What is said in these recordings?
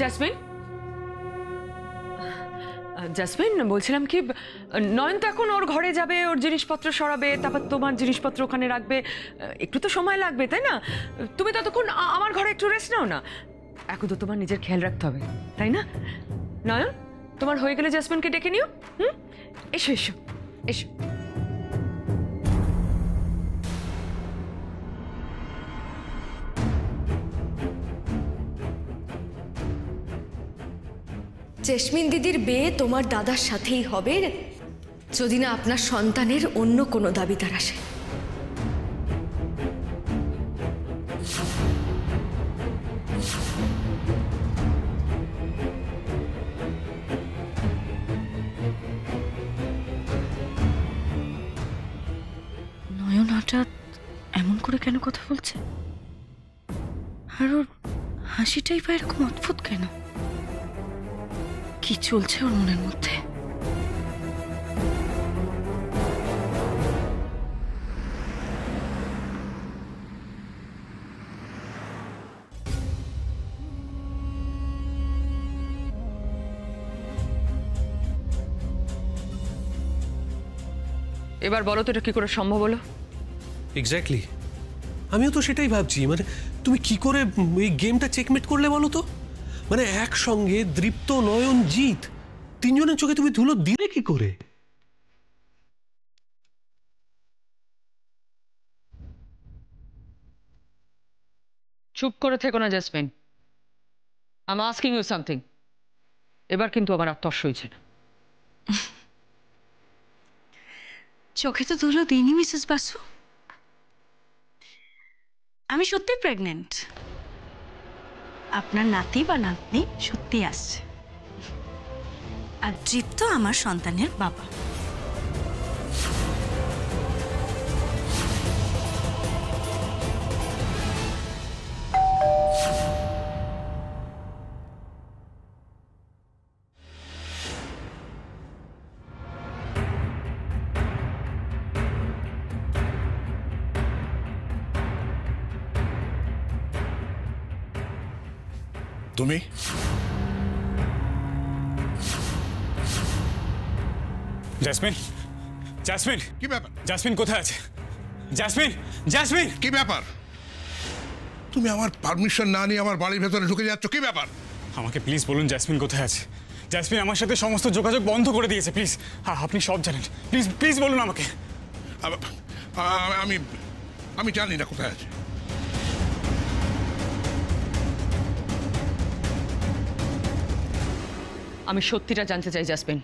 Jasmine, jasmine বলছিলাম কি, নয়ন তো এখন ওর ঘরে যাবে, ওর জিনিসপত্র সরাবে, তারপর তোমার জিনিসপত্র ওখানে রাখবে, একটু তো সময় লাগবে তাই না? তুমি ততক্ষণ আমার ঘরে একটু রেস্ট নাও না। এখন তো তোমার নিজের খেয়াল রাখতে হবে তাই না? নয়ন, তোমার হয়ে গেলে জেসমিনকে ডেকে নিও। এসো এসো এসো। জেসমিন দিদির বিয়ে তোমার দাদার সাথেই হবে, যদি না আপনার সন্তানের অন্য কোনো দাবিদার আসে। নয়ন হঠাৎ এমন করে কেন কথা বলছে? আর ওর হাসিটাই বা এরকম অদ্ভুত কেন? কি চলছে ওর মনের মধ্যে? এবার বলো তো এটা কি করে সম্ভব হলো? এক্স্যাক্টলি, আমিও তো সেটাই ভাবছি। মানে তুমি কি করে এই গেমটা চেকমেট করলে বলো তো? মানে একসঙ্গে দৃপ্ত, নয়ন, জিৎ, তিনজনের চোখে তুমি ধুলো দিলে কি করে? চুপ করে থেকো না Jesmin, I am asking you something. এবার কিন্তু আমার আর তর্স হয়েছে না। চোখে তো ধুলো দিইনি মিসেস বাসু। আমি সত্যি প্রেগনেন্ট। আপনার নাতি বা নাতনি সত্যি আসছে, আর দৃপ্ত আমার সন্তানের বাবা। তুমি জেসমিন, জেসমিন কি ব্যাপার? জেসমিন কোথায় আছে? জেসমিন, জেসমিন কি ব্যাপার? তুমি আমার পারমিশন না নিয়ে আমার বাড়ির ভেতরে ঢুকে যাচ্ছ, কি ব্যাপার? আমাকে প্লিজ বলুন জেসমিন কোথায় আছে? জেসমিন আমার সাথে সমস্ত যোগাযোগ বন্ধ করে দিয়েছে। প্লিজ, আপনি সব জানেন, প্লিজ প্লিজ বলুন আমাকে। আমি আমি জানি না কোথায় আছে। আমি সত্যিটা জানতে চাই Jesmin.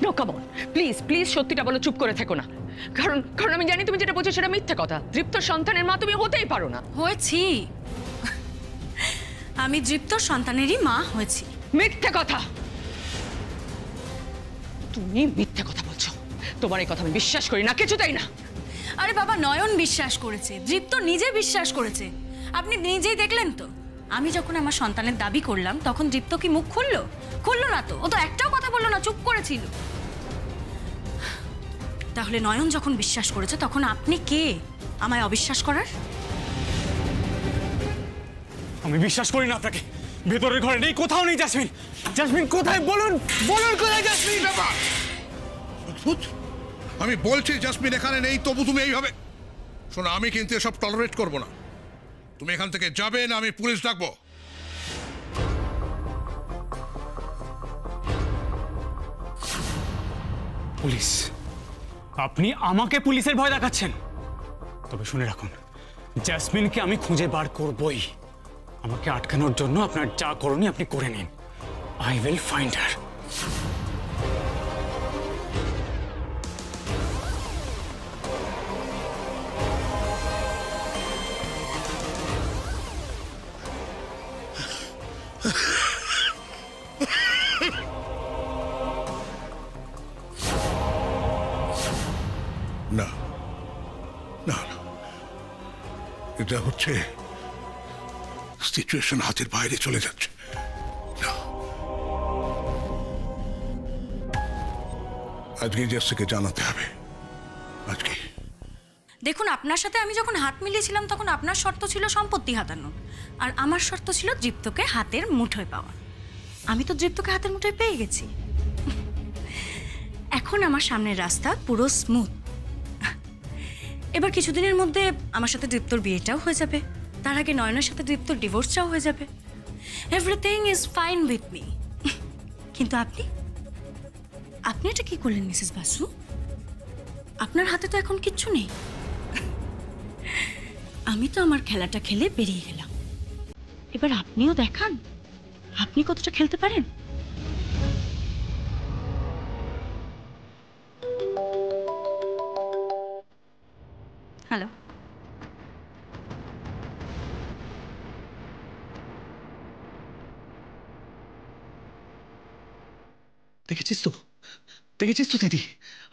No come on, please please সত্যিটা বলো, চুপ করে থেকো না। কারণ কারণ আমি জানি তুমি যেটা বলছো সেটা মিথ্যে কথা। দৃপ্ত সন্তানের মা তুমি হতেই পারো না। হয়েছি, আমি দৃপ্ত সন্তানেরই মা হয়েছি। মিথ্যে কথা, তুমি মিথ্যে কথা বলছো। তোমার এই কথা আমি বিশ্বাস করি না, কিছুতেই না। আরে বাবা, নয়ন বিশ্বাস করেছে, দৃপ্ত নিজে বিশ্বাস করেছে। আপনি নিজেই দেখলেন তো, আমি যখন আমার সন্তানের দাবি করলাম তখন দৃপ্ত কি মুখ খুললো? খুললো না তো। ও তো একটাও কথা বললো না, চুপ করেছিল। তাহলে নয়ন যখন বিশ্বাস করেছে তখন আপনি কে আমায় অবিশ্বাস করার? আমি বিশ্বাস করি না আপনাকে। ভেতরের ঘরে নেই, কোথাও নেই জেসমিন। জেসমিন কোথায় বলুন, বলুন কোথায় জেসমিন? ব্যাপার অদ্ভুত। আমি বলছি জেসমিন এখানে নেই, তবু তুমি এইভাবে। শোনো, আমি কিন্তু এসব টলারেট করবো না। তুমি এখান থেকে যাবে না আমি পুলিশ ডাকবো। পুলিশ? আপনি আমাকে পুলিশের ভয় দেখাচ্ছেন? তবে শুনে রাখুন, জেসমিনকে আমি খুঁজে বার করবই। আমাকে আটকানোর জন্য আপনার যা করণীয় আপনি করে নিন। I will find her. না না না, এটা হচ্ছে সিচুয়েশন হাতের বাইরে চলে যাচ্ছে। না, আজকে জেসকে জানাতে হবে। আজকে দেখুন, আপনার সাথে আমি যখন হাত মিলিয়েছিলাম তখন আপনার শর্ত ছিল সম্পত্তি হাতানো, আর আমার শর্ত ছিল দৃপ্তকে হাতের মুঠোয় পাওয়া। আমি তো দীপ্তকে হাতের মুঠোয় পেয়ে গেছি। এখন আমার সামনের রাস্তা পুরো স্মুথ। এবার কিছুদিনের মধ্যে আমার সাথে দীপ্তর বিয়েটাও হয়ে যাবে, তার আগে নয়নের সাথে দীপ্তর ডিভোর্সটাও হয়ে যাবে। Everything is fine with me. কিন্তু আপনি আপনি এটা কি করলেন মিসেস বাসু? আপনার হাতে তো এখন কিচ্ছু নেই। আমি তো আমার খেলাটা খেলে বেরিয়ে গেলাম, এবার আপনিও দেখান আপনি কতটা খেলতে পারেন। হ্যালো, দেখেছিস তো দিদি,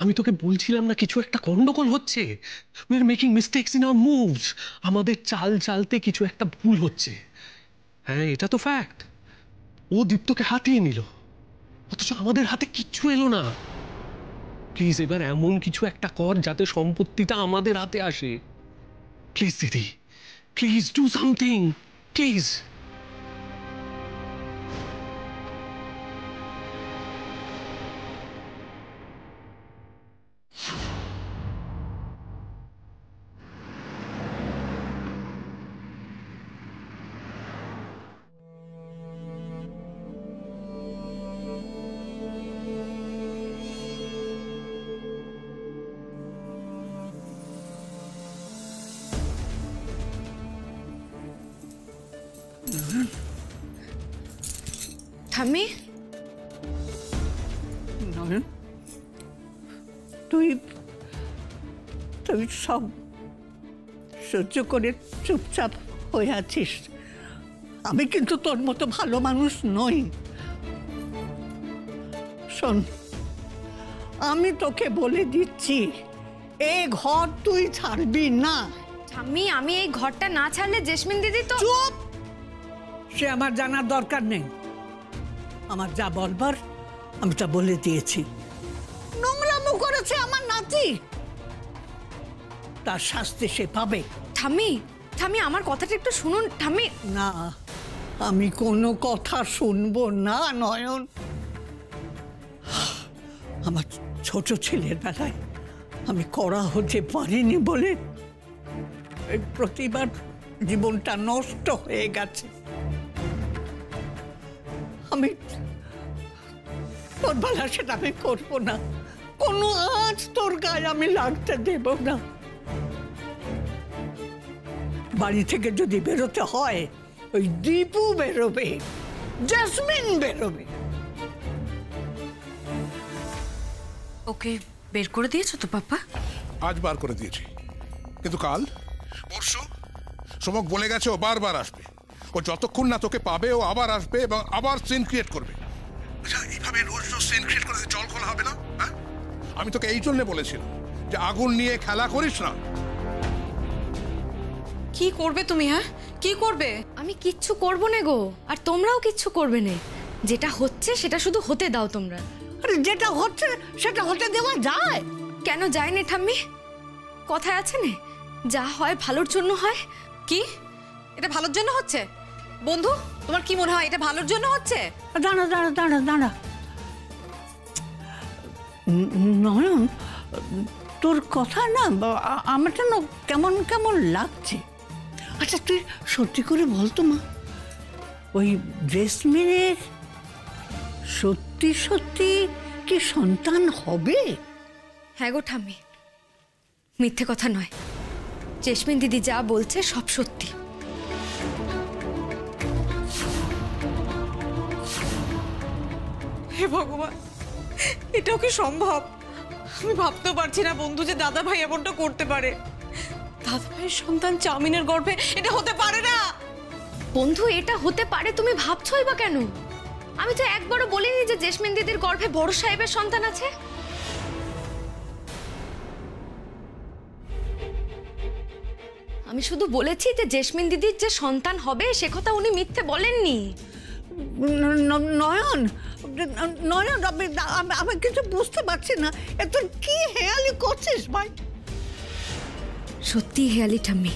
আমি তোকে বলছিলাম না কিছু একটা গন্ডগোল হচ্ছে। We are making mistakes in our moves. আমাদের চাল চালতে কিছু একটা ভুল হচ্ছে। হ্যাঁ, এটা তো ফ্যাক্ট। ও দীপ্তকে হাতিয়ে নিল, অথচ আমাদের হাতে কিচ্ছু এলো না। প্লিজ এবার এমন কিছু একটা কর যাতে সম্পত্তিটা আমাদের হাতে আসে। প্লিজ দিদি, প্লিজ ডু সামথিং, প্লিজ। ঠাম্মি, নয়ন, তুই তুই সব সহ্য করে চুপচাপ হয়ে আছিস। আমি কিন্তু তোর মতো ভালো মানুষ নই। শোন, আমি তোকে বলে দিচ্ছি, এই ঘর তুই ছাড়বি না। ঠাম্মি, আমি এই ঘরটা না ছাড়লে জেসমিন দিদি তো। চুপ! সে আমার জানার দরকার নেই। আমার যা বলবার আমি তা বলে দিয়েছি। নোংরামো করেছে আমার নাতি, তার শাস্তি সে পাবে। ঠাম্মি, ঠাম্মি আমার কথাটা একটু শুনুন। ঠাম্মি, না, আমি কোনো কথা শুনবো না নয়ন। আমার ছোট ছেলের বেলায় আমি কড়া হতে পারিনি বলে এই প্রতিবার জীবনটা নষ্ট হয়ে গেছে। আমি তোর বেলা সেটা আমি করবো না। কোনো আজ তোর গায়ে আমি লাগতে দেব না। বাড়ি থেকে যদি বেরোতে হয়, ওই দীপু বেরোবে, জেসমিন বেরোবে। ওকে বের করে দিয়েছো তো পাপা? আজ বার করে দিয়েছি, কিন্তু কাল পরশু সমক বলে গেছে ও বারবার আসবে। ও যতক্ষণ না তোকে পাবে ও আবার আসবে এবং আবার সিন ক্রিয়েট করবে। আচ্ছা, এইভাবে রোজ রোজ সিন ক্রিয়েট করে জল খোলা হবে না? হ্যাঁ, আমি তোকে এই জন্য বলেছিলাম যে আগুন নিয়ে খেলা করিস না। কি করবে তুমি? হ্যাঁ, কি করবে? আমি কিচ্ছু করব না গো, আর তোমরাও কিচ্ছু করবে না। যেটা হচ্ছে সেটা শুধু হতে দাও তোমরা। আরে যেটা হচ্ছে সেটা হতে দেওয়া যায়? কেন যায় না ঠাম্মি? কথায় আছে না, যা হয় ভালোর জন্য হয়। কি এটা ভালোর জন্য হচ্ছে? বন্ধু, তোমার কি মনে হয় এটা ভালোর জন্য হচ্ছে? দাঁড়া দাঁড়া দাঁড়া দাঁড়া, নয়ন, তোর কথা না আমার যেন কেমন কেমন লাগছে। আচ্ছা, তুই সত্যি করে বলতো মা, ওই জেসমিনের সত্যি সত্যি কি সন্তান হবে? হ্যাঁ গো ঠাম্মি, মিথ্যে কথা নয়। জেসমিন দিদি যা বলছে সব সত্যি। হে ভগবান, এটাও কি সম্ভব? আমি ভাবতেও পারছি না বন্ধু যে দাদা ভাই এমনটা করতে পারে। দাদা ভাইয়ের সন্তান চাউমিনের গর্ভে, এটা হতে পারে না। বন্ধু, এটা হতে পারে তুমি ভাবছোই বা কেন? আমি তো একবারও বলিনি যে জেসমিন দিদির গর্ভে বড় সাহেবের সন্তান আছে। আমি শুধু বলেছি যে জেসমিন দিদির যে সন্তান হবে সে কথা উনি মিথ্যে বলেননি। নয়ন, নয়ন, আমি কিছু বুঝতে পারছি না। এত কি হেয়ালি করছিস ভাই? সত্যি হেয়ালি ঠাম্মি,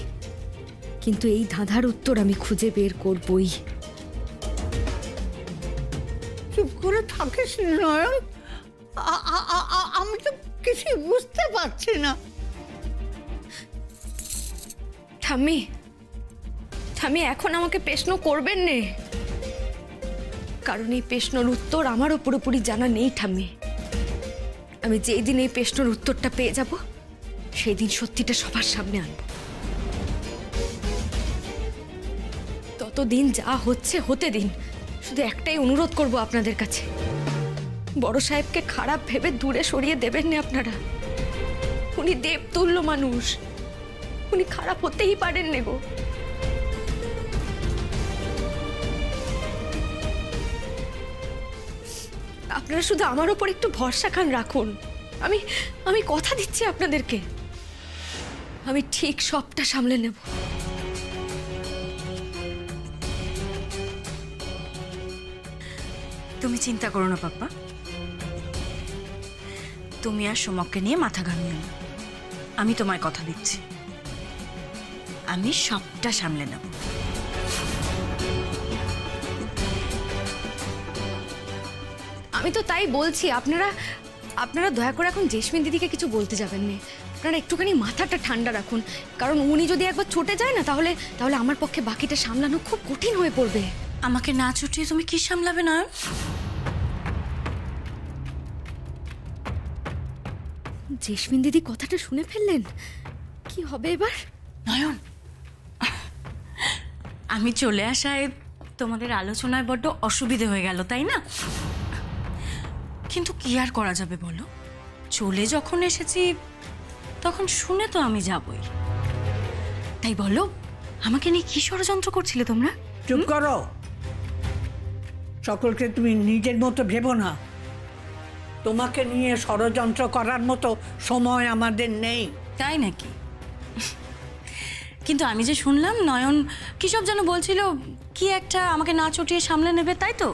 কিন্তু এই ধাঁধার উত্তর আমি খুঁজে বের করবই। চুপ করে থাকিস নয়ন? আমি তো কিছু বুঝতে পারছি না। ঠাম্মি, ঠাম্মি এখন আমাকে প্রশ্ন করবেন নে, কারণ এই প্রশ্নের উত্তর আমারও পুরোপুরি জানা নেই ঠাম্মি। আমি যেই দিন এই প্রশ্নের উত্তরটা পেয়ে যাব সেই দিন সত্যিটা সবার সামনে আনব। ততদিন যা হচ্ছে হতে দিন। শুধু একটাই অনুরোধ করব আপনাদের কাছে, বড় সাহেবকে খারাপ ভেবে দূরে সরিয়ে দেবেন না আপনারা। উনি দেবতুল্য মানুষ, উনি খারাপ হতেই পারেন না গো। আপনারা শুধু আমার উপর একটু ভরসা খান রাখুন। আমি কথা দিচ্ছি আপনাদেরকে, আমি ঠিক সবটা সামলে নেব। তুমি চিন্তা করো না পাপ্পা, তুমি আর সোমককে নিয়ে মাথা ঘামিও না। আমি তোমায় কথা দিচ্ছি, আমি সবটা সামলে নেব। আমি তো তাই বলছি, আপনারা দয়া করে এখন জেসমিন দিদিকে কিছু বলতে যাবেন না। আপনারা একটুখানি মাথাটা ঠান্ডা রাখুন, কারণ উনি যদি একবার ছুটে যায় না তাহলে আমার পক্ষে বাকিটা সামলানো খুব কঠিন হয়ে পড়বে। আমাকে না ছুটিয়ে তুমি কি সামলাবে নয়ন? জেসমিন দিদি কথাটা শুনে ফেললেন, কি হবে এবার? নয়ন, আমি চলে আসায় তোমাদের আলোচনায় বড্ড অসুবিধে হয়ে গেল, তাই না? কিন্তু কি আর করা যাবে বলো, চলে যখন এসেছি তখন শুনে তো আমি যাবই। তাই বলো, আমাকে নিয়ে কি ষড়যন্ত্র করছিলে তোমরা? চুপ করো, সকলকে তুমি নিজের মতো ভেবো না। তোমাকে নিয়ে ষড়যন্ত্র করার মতো সময় আমাদের নেই। তাই নাকি? কিন্তু আমি যে শুনলাম নয়ন কি সব যেন বলছিল, কি একটা আমাকে না চটিয়ে সামলে নেবে, তাই তো?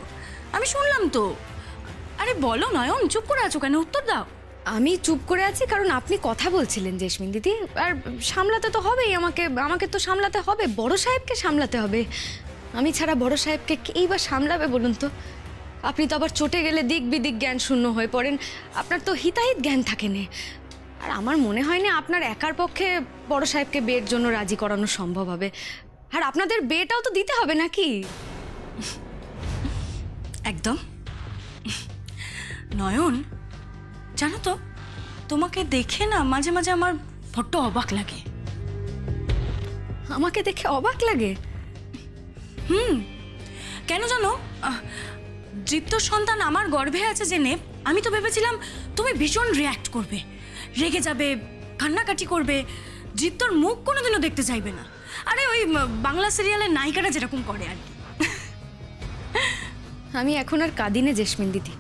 আমি শুনলাম তো। আরে বলো নয়ন, চুপ করে আছো কেন? উত্তর দাও। আমি চুপ করে আছি কারণ আপনি কথা বলছিলেন জেসমিন দিদি, আর সামলাতে তো হবেই, আমাকে তো সামলাতে হবে, বড় সাহেবকে সামলাতে হবে। আমি ছাড়া বড় সাহেবকে কেই বা সামলাবে বলুন তো? আপনি তো আবার চটে গেলে দিক বিদিক জ্ঞান শূন্য হয়ে পড়েন, আপনার তো হিতাহিত জ্ঞান থাকে না। আর আমার মনে হয় না আপনার একার পক্ষে বড় সাহেবকে বিয়ের জন্য রাজি করানো সম্ভব হবে। আর আপনাদের বিয়েটাও তো দিতে হবে নাকি? একদম। নয়ন, জানো তো, তোমাকে দেখে না মাঝে মাঝে আমার বড্ড অবাক লাগে। আমাকে দেখে অবাক লাগে? কেন জানো? দৃপ্ত সন্তান আমার গর্ভে আছে জেনে আমি তো ভেবেছিলাম তুমি ভীষণ রিয়্যাক্ট করবে, রেগে যাবে, কান্নাকাটি করবে, দৃপ্তর মুখ কোনোদিনও দেখতে চাইবে না। আরে ওই বাংলা সিরিয়ালের নায়িকারা যেরকম করে আর কি। আমি এখন আর কাঁদি না জেসমিন দিদি,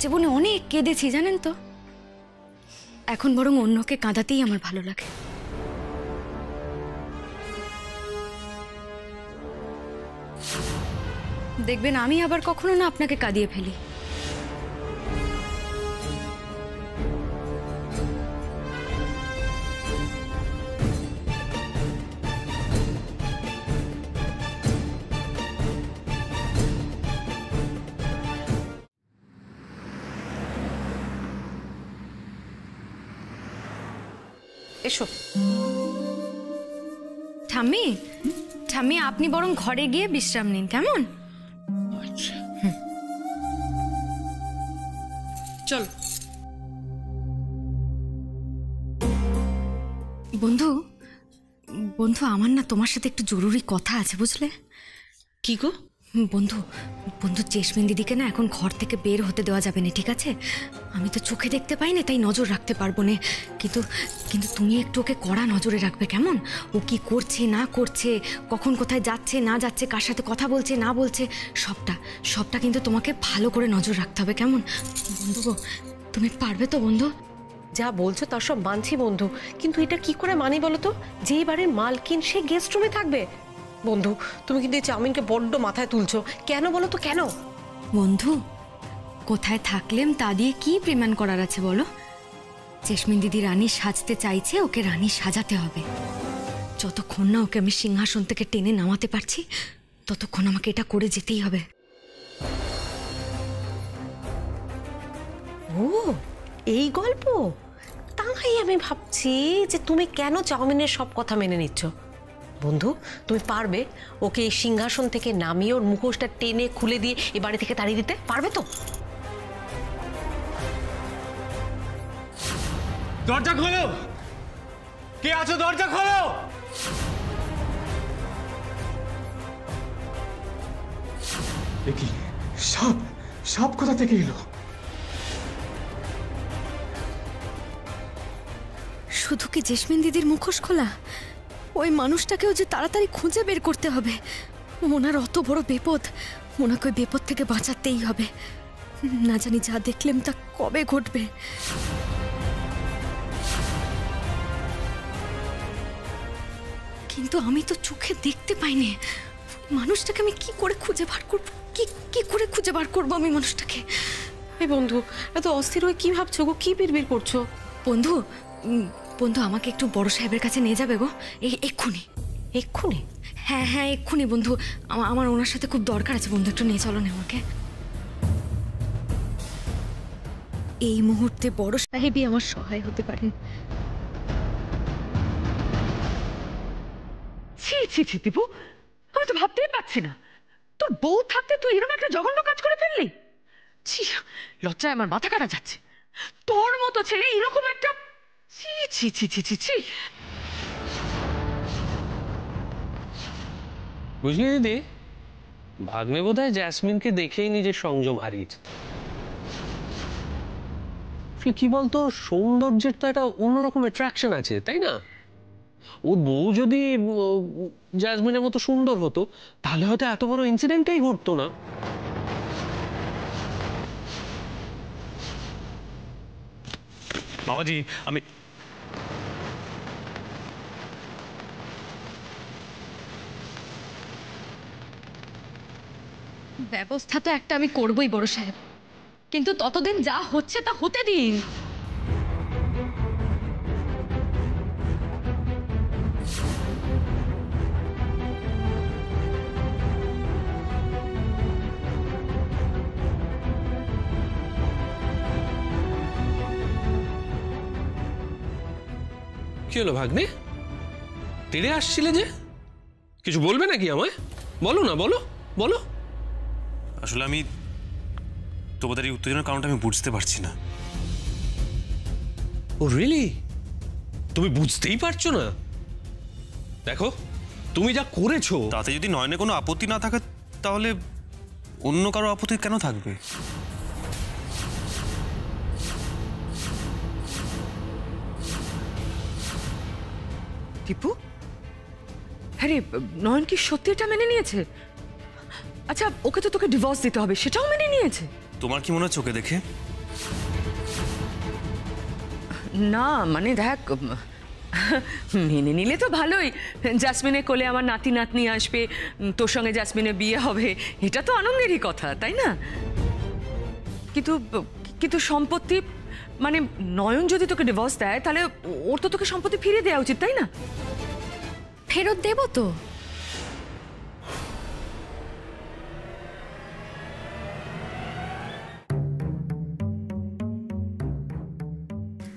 জীবনে অনেক কেঁদেছি জানেন তো। এখন বরং অন্যকে কাঁদাতেই আমার ভালো লাগে। দেখবেন আমি আবার কখনো না আপনাকে কাঁদিয়ে ফেলি। এসো। ঠাম্মি, ঠাম্মি আপনি বরং ঘরে গিয়ে বিশ্রাম নিন, কেমন? চল। বন্ধু, বন্ধু আমার না তোমার সাথে একটু জরুরি কথা আছে, বুঝলে? কি গো? বন্ধু, জেসমিন দিদিকে না এখন ঘর থেকে বের হতে দেওয়া যাবে না, ঠিক আছে? আমি তো চোখে দেখতে পাই না, তাই নজর রাখতে পারবো না। কিন্তু তুমি একটু ওকে কড়া নজরে রাখবে, কেমন? ও কি করছে না করছে, কখন কোথায় যাচ্ছে না যাচ্ছে, কার সাথে কথা বলছে না বলছে, সবটা কিন্তু তোমাকে ভালো করে নজর রাখতে হবে, কেমন? বন্ধু গো, তুমি পারবে তো বন্ধু? যা বলছো তার সব মানছি বন্ধু, কিন্তু এটা কি করে মানি বলো তো? যেই বাড়ির মালকিন সে গেস্ট রুমে থাকবে। বন্ধু তুমি কিন্তু এই চাউমিনকে বড্ড মাথায় তুলছো, কেন বলো তো, কেন? বন্ধু, কোথায় থাকলেম তা দিয়ে কি প্রমাণ করার আছে বলো? জেসমিন দিদি রানী সাজতে চাইছে, ওকে রানী সাজাতে হবে। যতক্ষণ না ওকে আমি সিংহাসন থেকে টেনে নামাতে পারছি ততক্ষণ আমাকে এটা করে যেতেই হবে। ও এই গল্প, তাই আমি ভাবছি যে তুমি কেন চাউমিনের সব কথা মেনে নিচ্ছ। বন্ধু, তুমি পারবে ওকে এই সিংহাসন থেকে নামিয়ে ওর মুখোশটা টেনে খুলে দিয়ে এ বাড়ি থেকে তাড়িয়ে দিতে পারবে তো? দরজা খোলো, কে আছো? দরজা খোলো। দেখি সব সব কোথা থেকে এলো? শুধু কি জেসমিন দিদির মুখোশ খোলা? ওই মানুষটাকেও যে তাড়াতাড়ি খুঁজে বের করতে হবে। ওনার অত বড় বিপদ, ওনাকে ওই বিপদ থেকে বাঁচাতেই হবে। না জানি যা দেখলাম তা কবে ঘটবে। কিন্তু আমি তো চোখে দেখতে পাইনি মানুষটাকে। আমি কি করে খুঁজে বার করব? কি করে খুঁজে বার করবো আমি মানুষটাকে? এই বন্ধু, এত অস্থির হয়ে কি ভাবছো গো? কি বিড়বিড় করছো? বন্ধু বন্ধু আমাকে একটু বড় সাহেবের কাছে নিয়ে যাবে গো, এক্ষুনি। এক্ষুনি? হ্যাঁ হ্যাঁ এক্ষুনি বন্ধু, আমার ওনার সাথে খুব দরকার আছে বন্ধু, একটু নিয়ে চলো না আমাকে। এই মুহূর্তে বড় সাহেবই আমার সহায় হতে পারেন। ছি ছি ছি দীপু, আমি তো ভাবতেই পারছি না তোর বউ থাকতে তুই এরকম একটা জঘন্য কাজ করে ফেললি। ছি, লজ্জায় আমার মাথা কাটা যাচ্ছে। তোর মতো ছেলে এরকম একটা, ছি ছি ছি ছি ছি ছি। বুঝলি দিদি, ভাগ্নে বোধহয় জ্যাসমিনকে দেখেই নিজের সংযম হারিয়েছে। কি বলতো, সৌন্দর্যের তো একটা অন্যরকম অ্যাট্রাকশন আছে, তাই না? ওর বউ যদি জ্যাসমিনের মতো সুন্দর হতো তাহলে হয়তো এত বড় ইনসিডেন্টটাই ঘটতো না। বাবাজি, আমি ব্যবস্থা তো একটা আমি করবই বড় সাহেব, কিন্তু ততদিন যা হচ্ছে তা হতে দিন। কি হলো ভাগ্নে, তেড়ে আসছিলে যে? কিছু বলবে নাকি আমায়? বলো না, বলো বলো। আসলে আমি তোমাদের এই উত্তেজনার কারণটা আমি বুঝতে পারছি না। ও রিয়েলি? তুমি বুঝতেই পারছো না? দেখো, তুমি যা করেছো তাতে যদি নয়নে কোনো আপত্তি না থাকে তাহলে অন্য কারো আপত্তি কেন থাকবে? দীপু, আরে নয়ন কি সত্যি এটা মেনে নিয়েছে? আচ্ছা, ওকে তো তোকে ডিভোর্স দিতে হবে, সেটাও মেনে নিয়েছে? তোমার কি মনে হয় চোখে দেখে? না মানে দেখ, মেনে নিলে তো ভালোই। জাসমিনের কোলে আমার নাতি নাতনি আসবে, তোর সঙ্গে জাসমিনের বিয়ে হবে, এটা তো আনন্দেরই কথা, তাই না? কিন্তু কিন্তু সম্পত্তি, মানে নয়ন যদি তোকে ডিভোর্স দেয় তাহলে ওর তো তোকে সম্পত্তি ফিরিয়ে দেওয়া উচিত, তাই না? ফেরত দেবো তো।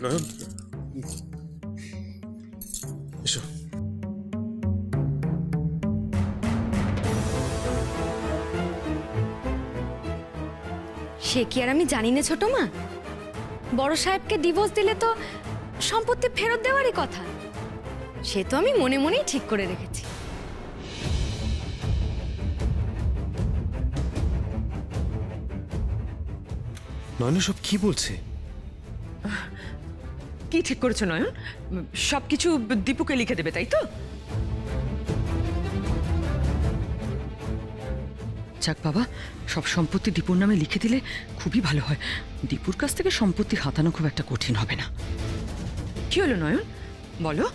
নয়ন, এসো। সে কি আর আমি জানি না ছোট মা? বড় সাহেবকে ডিভোর্স দিলে তো সম্পত্তি ফেরত দেওয়ারই কথা, সে তো আমি মনে মনেই ঠিক করে রেখেছি। নয়ন সব কি বলছে? কি ঠিক করেছো নয়ন? সবকিছু দীপুকে লিখে দেবে, তাই তো? যাক বাবা, সব সম্পত্তি দীপুর নামে লিখে দিলে খুবই ভালো হয়। দীপুর কাছ থেকে সম্পত্তি হাতানো খুব একটা কঠিন হবে না। কি হলো নয়ন, বলো,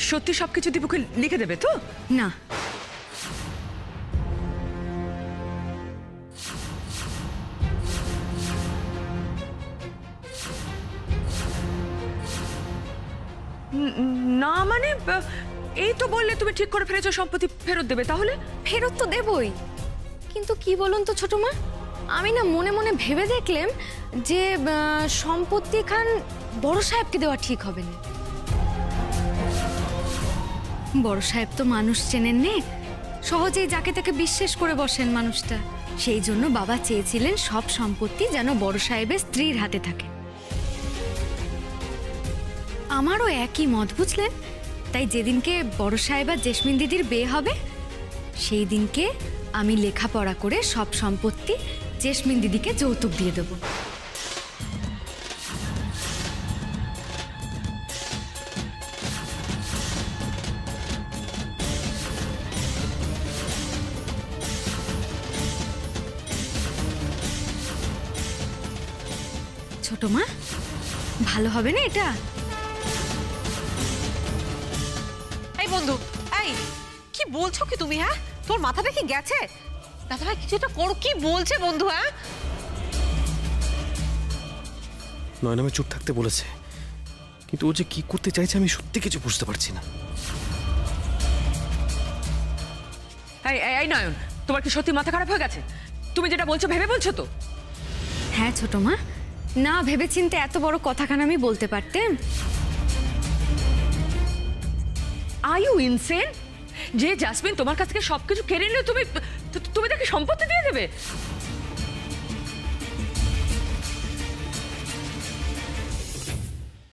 সত্যি সবকিছু দীপুকে লিখে দেবে তো? না, না মানে এই তো বললে তুমি ঠিক করে ফেলেছো সম্পত্তি ফেরত দেবে, তাহলে? ফেরত তো দেবই, কিন্তু কি বলুন তো ছোট মা, আমি না মনে মনে ভেবে দেখলাম যে সম্পত্তি খান বড় সাহেবকে দেওয়া ঠিক হবে না। বড় সাহেব তো মানুষ চেনেন নে, সহজেই যাকে তাকে বিশ্বাস করে বসেন মানুষটা। সেই জন্য বাবা চেয়েছিলেন সব সম্পত্তি যেন বড় সাহেবের স্ত্রীর হাতে থাকে। আমারও একই মত, বুঝলেন? তাই যেদিনকে বড় সাহেব আর জেসমিন দিদির বিয়ে হবে সেই দিনকে আমি লেখাপড়া করে সব সম্পত্তি জেসমিন দিদিকে যৌতুক দিয়ে দেব। ছোট মা, ভালো হবে না এটা? এই বন্ধু, এই কি বলছো কি তুমি? হ্যাঁ, তোর মাথাটা কি গেছে? দাদাভাই কিছু একটা করো, কি বলছে বন্ধু? হ্যাঁ, নয়ন আমি চুপ থাকতে বলেছে, কিন্তু ও যে কি করতে চাইছে আমি সত্যি কিছু বুঝতে পারছি না। এই নয়ন, তোমার কি সত্যি মাথা খারাপ হয়ে গেছে? তুমি যেটা বলছো ভেবে বলছো তো? হ্যাঁ ছোট মা, না ভেবেচিন্তে এত বড় কথাখানা আমি বলতে পারতেন? Are you insane? যে জাসমিন তোমার কাছ থেকে সবকিছু কেড়ে নিলে তুমি তাকে সম্পত্তি দিয়ে দেবে?